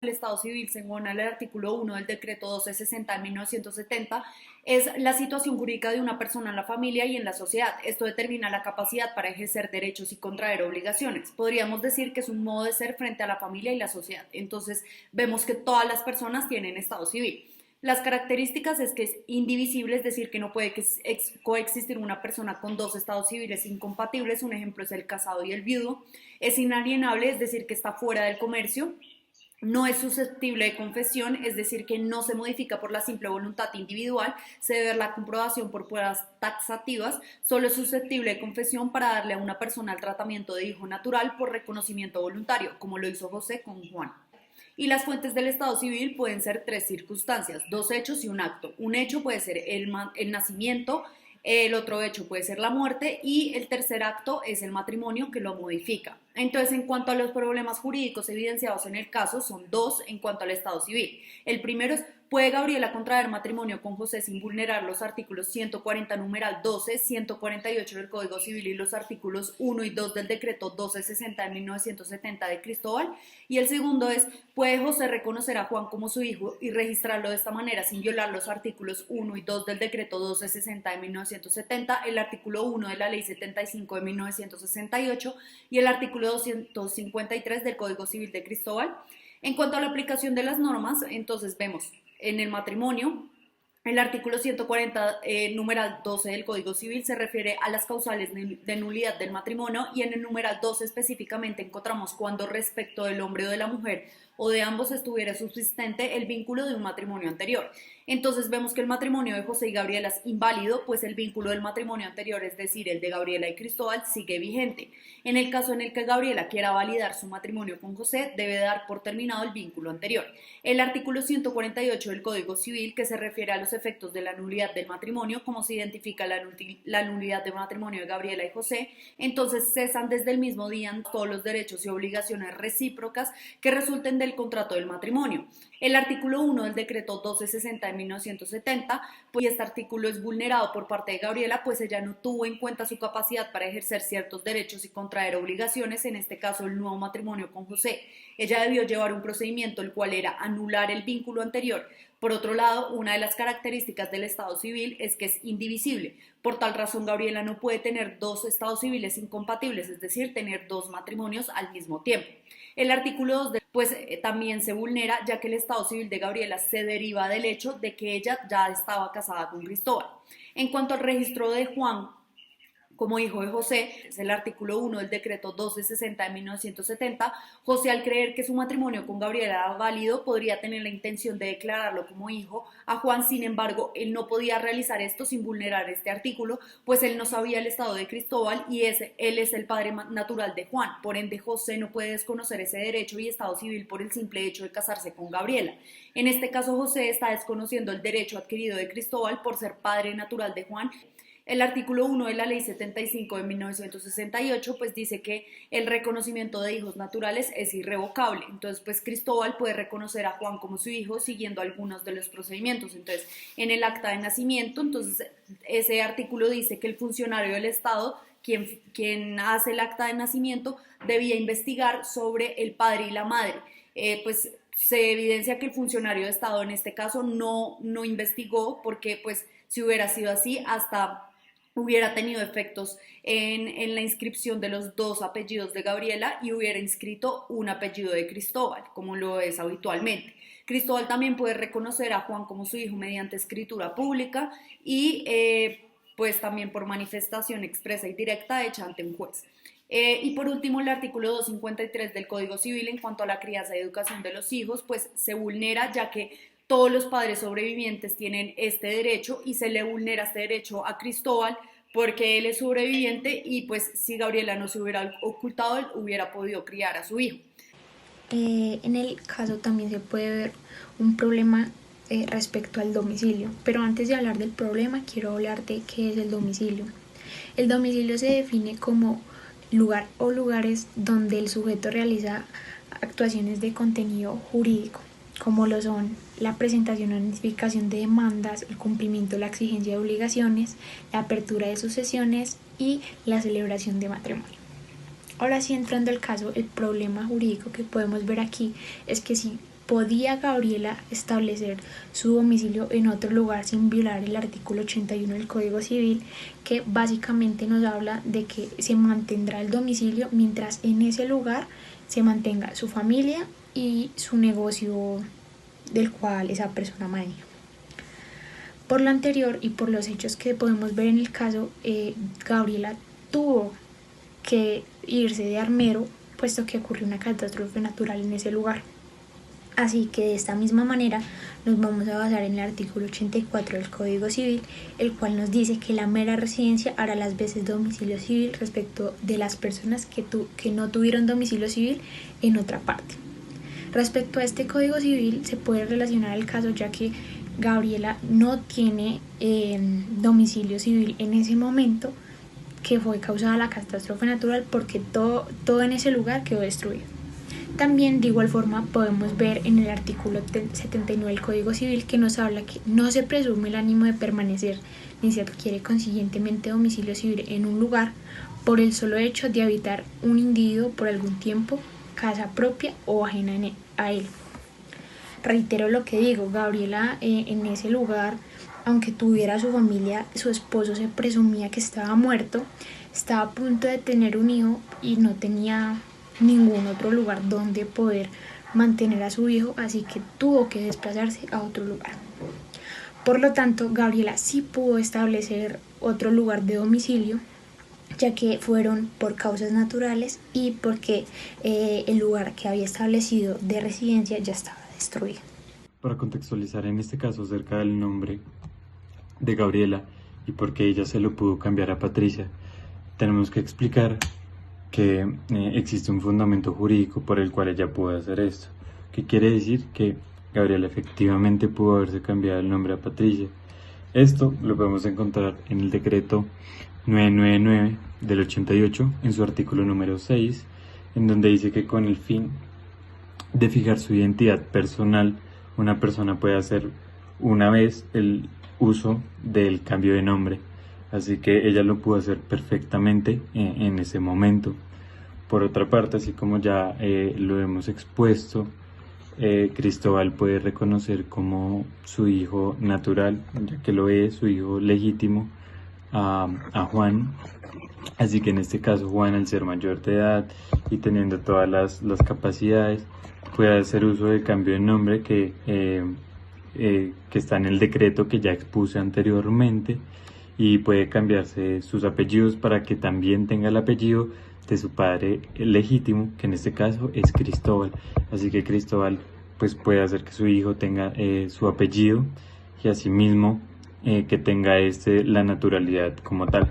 el Estado Civil, según el artículo 1 del decreto 1260 de 1970, es la situación jurídica de una persona en la familia y en la sociedad. Esto determina la capacidad para ejercer derechos y contraer obligaciones. Podríamos decir que es un modo de ser frente a la familia y la sociedad. Entonces, vemos que todas las personas tienen Estado Civil. Las características es que es indivisible, es decir, que no puede coexistir una persona con dos estados civiles incompatibles. Un ejemplo es el casado y el viudo. Es inalienable, es decir, que está fuera del comercio. No es susceptible de confesión, es decir, que no se modifica por la simple voluntad individual, se debe ver la comprobación por pruebas taxativas. Solo es susceptible de confesión para darle a una persona el tratamiento de hijo natural por reconocimiento voluntario, como lo hizo José con Juan. Y las fuentes del Estado civil pueden ser tres circunstancias: dos hechos y un acto. Un hecho puede ser el nacimiento, el otro hecho puede ser la muerte y el tercer acto es el matrimonio que lo modifica. Entonces, en cuanto a los problemas jurídicos evidenciados en el caso, son dos en cuanto al Estado civil. El primero es: ¿puede Gabriela contraer matrimonio con José sin vulnerar los artículos 140 numeral 12, 148 del Código Civil y los artículos 1 y 2 del decreto 1260 de 1970 de Cristóbal? Y el segundo es: ¿puede José reconocer a Juan como su hijo y registrarlo de esta manera sin violar los artículos 1 y 2 del decreto 1260 de 1970, el artículo 1 de la ley 75 de 1968 y el artículo 253 del Código Civil de Cristóbal? En cuanto a la aplicación de las normas, entonces vemos en el matrimonio, el artículo 140, numeral 12 del Código Civil se refiere a las causales de nulidad del matrimonio, y en el numeral 12 específicamente encontramos cuando respecto del hombre o de la mujer o de ambos estuviera subsistente el vínculo de un matrimonio anterior. Entonces vemos que el matrimonio de José y Gabriela es inválido, pues el vínculo del matrimonio anterior, es decir, el de Gabriela y Cristóbal, sigue vigente. En el caso en el que Gabriela quiera validar su matrimonio con José, debe dar por terminado el vínculo anterior. El artículo 148 del Código Civil, que se refiere a los efectos de la nulidad del matrimonio, como se identifica la nulidad del matrimonio de Gabriela y José, entonces cesan desde el mismo día todos los derechos y obligaciones recíprocas que resulten del contrato del matrimonio. El artículo 1 del decreto 1260 de 1970, pues, y este artículo es vulnerado por parte de Gabriela, pues ella no tuvo en cuenta su capacidad para ejercer ciertos derechos y contraer obligaciones, en este caso el nuevo matrimonio con José. Ella debió llevar un procedimiento el cual era anular el vínculo anterior. Por otro lado, una de las características del Estado civil es que es indivisible. Por tal razón, Gabriela no puede tener dos estados civiles incompatibles, es decir, tener dos matrimonios al mismo tiempo. El artículo 2 también se vulnera, ya que el Estado civil de Gabriela se deriva del hecho de que ella ya estaba casada con Cristóbal. En cuanto al registro de Juan como hijo de José, es el artículo 1 del decreto 1260 de 1970, José, al creer que su matrimonio con Gabriela era válido, podría tener la intención de declararlo como hijo a Juan. Sin embargo, él no podía realizar esto sin vulnerar este artículo, pues él no sabía el estado de Cristóbal y él es el padre natural de Juan. Por ende, José no puede desconocer ese derecho y estado civil por el simple hecho de casarse con Gabriela. En este caso, José está desconociendo el derecho adquirido de Cristóbal por ser padre natural de Juan. El artículo 1 de la ley 75 de 1968 pues dice que el reconocimiento de hijos naturales es irrevocable. Entonces pues Cristóbal puede reconocer a Juan como su hijo siguiendo algunos de los procedimientos. Entonces en el acta de nacimiento, entonces ese artículo dice que el funcionario del Estado, quien hace el acta de nacimiento, debía investigar sobre el padre y la madre. Pues se evidencia que el funcionario de Estado en este caso no investigó, porque pues si hubiera sido así, hasta hubiera tenido efectos en la inscripción de los dos apellidos de Gabriela y hubiera inscrito un apellido de Cristóbal, como lo es habitualmente. Cristóbal también puede reconocer a Juan como su hijo mediante escritura pública y pues también por manifestación expresa y directa hecha ante un juez. Y por último, el artículo 253 del Código Civil en cuanto a la crianza y educación de los hijos, pues se vulnera, ya que todos los padres sobrevivientes tienen este derecho y se le vulnera este derecho a Cristóbal porque él es sobreviviente y pues si Gabriela no se hubiera ocultado, él hubiera podido criar a su hijo. En el caso también se puede ver un problema respecto al domicilio, pero antes de hablar del problema quiero hablar de qué es el domicilio. El domicilio se define como lugar o lugares donde el sujeto realiza actuaciones de contenido jurídico, como lo son la presentación o notificación de demandas, el cumplimiento de la exigencia de obligaciones, la apertura de sucesiones y la celebración de matrimonio. Ahora sí, entrando al caso, el problema jurídico que podemos ver aquí es que si ¿podía Gabriela establecer su domicilio en otro lugar sin violar el artículo 81 del Código Civil, que básicamente nos habla de que se mantendrá el domicilio mientras en ese lugar se mantenga su familia y su negocio del cual esa persona maneja? Por lo anterior y por los hechos que podemos ver en el caso, Gabriela tuvo que irse de Armero, puesto que ocurrió una catástrofe natural en ese lugar. Así que de esta misma manera nos vamos a basar en el artículo 84 del Código Civil, el cual nos dice que la mera residencia hará las veces domicilio civil respecto de las personas que no tuvieron domicilio civil en otra parte. Respecto a este Código Civil se puede relacionar el caso, ya que Gabriela no tiene domicilio civil en ese momento, que fue causada la catástrofe natural, porque todo en ese lugar quedó destruido. También de igual forma podemos ver en el artículo 79 del Código Civil, que nos habla que no se presume el ánimo de permanecer ni se adquiere consiguientemente domicilio civil en un lugar por el solo hecho de habitar un individuo por algún tiempo, casa propia o ajena a él. Reitero lo que digo, Gabriela en ese lugar, aunque tuviera su familia, su esposo se presumía que estaba muerto, estaba a punto de tener un hijo y no tenía ningún otro lugar donde poder mantener a su hijo, así que tuvo que desplazarse a otro lugar. Por lo tanto, Gabriela sí pudo establecer otro lugar de domicilio, ya que fueron por causas naturales y porque el lugar que había establecido de residencia ya estaba destruido. Para contextualizar en este caso acerca del nombre de Gabriela y por qué ella se lo pudo cambiar a Patricia, tenemos que explicar que existe un fundamento jurídico por el cual ella pudo hacer esto, que quiere decir que Gabriela efectivamente pudo haberse cambiado el nombre a Patricia. Esto lo podemos encontrar en el decreto 999 del 88, en su artículo número 6, en donde dice que con el fin de fijar su identidad personal, una persona puede hacer una vez el uso del cambio de nombre. Así que ella lo pudo hacer perfectamente en ese momento. Por otra parte, así como ya lo hemos expuesto, Cristóbal puede reconocer como su hijo natural, ya que lo es, su hijo legítimo, a Juan. Así que en este caso Juan, al ser mayor de edad y teniendo todas las capacidades, puede hacer uso del cambio de nombre que está en el decreto que ya expuse anteriormente, y puede cambiarse sus apellidos para que también tenga el apellido de su padre legítimo, que en este caso es Cristóbal. Así que Cristóbal pues puede hacer que su hijo tenga su apellido y asimismo que tenga la naturalidad como tal.